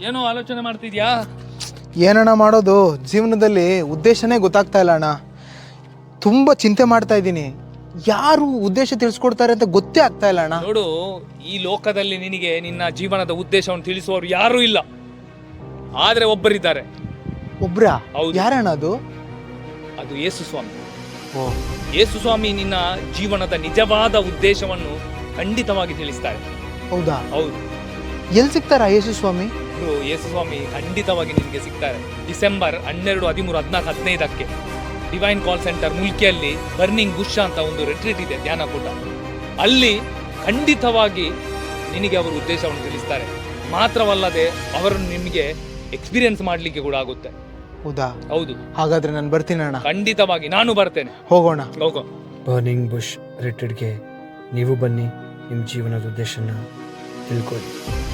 ಏನೋ ಆಲೋಚನೆ ಮಾಡ್ತಿದ್ಯಾ? ಏನಣ್ಣ ಮಾಡೋದು, ಜೀವನದಲ್ಲಿ ಉದ್ದೇಶನೇ ಗೊತ್ತಾಗ್ತಾ ಇಲ್ಲ ಅಣ್ಣ. ತುಂಬ ಚಿಂತೆ ಮಾಡ್ತಾ ಇದ್ದೀನಿ. ಯಾರು ಉದ್ದೇಶ ತಿಳಿಸ್ಕೊಡ್ತಾರೆ ಅಂತ ಗೊತ್ತೇ ಆಗ್ತಾ ಇಲ್ಲ ಅಣ್ಣ. ನೋಡು, ಈ ಲೋಕದಲ್ಲಿ ನಿನಗೆ ನಿನ್ನ ಜೀವನದ ಉದ್ದೇಶವನ್ನು ತಿಳಿಸುವವರು ಯಾರೂ ಇಲ್ಲ. ಆದ್ರೆ ಒಬ್ಬರಿದ್ದಾರೆ. ಒಬ್ರಾ? ಹೌದು. ಯಾರಣ್ಣ ಅದು? ಅದು ಯೇಸು ಸ್ವಾಮಿ. ಓ, ಯೇಸು ಸ್ವಾಮಿ ನಿನ್ನ ಜೀವನದ ನಿಜವಾದ ಉದ್ದೇಶವನ್ನು ಖಂಡಿತವಾಗಿ ತಿಳಿಸ್ತಾರೆ. ಹೌದಾ? ಹೌದು. ಎಲ್ಲಿ ಸಿಗ್ತಾರಾ ಯೇಸು ಸ್ವಾಮಿ? ಯೇಸು ಸ್ವಾಮಿ ಖಂಡಿತವಾಗಿ ನಿನಗೆ ಸಿಗ್ತಾರೆ. ಡಿಸೆಂಬರ್ 12, 13, 14, 15ಕ್ಕೆ ಡಿವೈನ್ ಕಾಲ್ ಸೆಂಟರ್ ಮುಲ್ಕಿಯಲ್ಲಿ ಬರ್ನಿಂಗ್ ಬುಷ್ ಅಂತ ಒಂದು ರೆಟ್ರೀಟ್ ಇದೆ, ಧ್ಯಾನಕೂಟ. ಅಲ್ಲಿ ಖಂಡಿತವಾಗಿ ನಿನಗೆ ಅವರು ಉದ್ದೇಶವನ್ನು ತಿಳಿಸ್ತಾರೆ. ಮಾತ್ರವಲ್ಲದೆ ಅವರನ್ನು ನಿಮಗೆ ಎಕ್ಸ್ಪೀರಿಯನ್ಸ್ ಮಾಡಲಿಕ್ಕೆ ಕೂಡ ಆಗುತ್ತೆ. ಹೌದಾ? ಹೌದು. ಹಾಗಾದ್ರೆ ನಾನು ಬರ್ತೀನಿ ಅಣ್ಣ. ಖಂಡಿತವಾಗಿ ನಾನು ಬರ್ತೇನೆ. ಹೋಗೋಣ. ಹೋಗೋ. ಬರ್ನಿಂಗ್ ಬುಷ್ ರಿಟ್ರೀಟ್ಗೆ ನೀವು ಬನ್ನಿ, ನಿಮ್ಮ ಜೀವನದ ಉದ್ದೇಶನ ತಿಳ್ಕೊಳ್ಳಿ.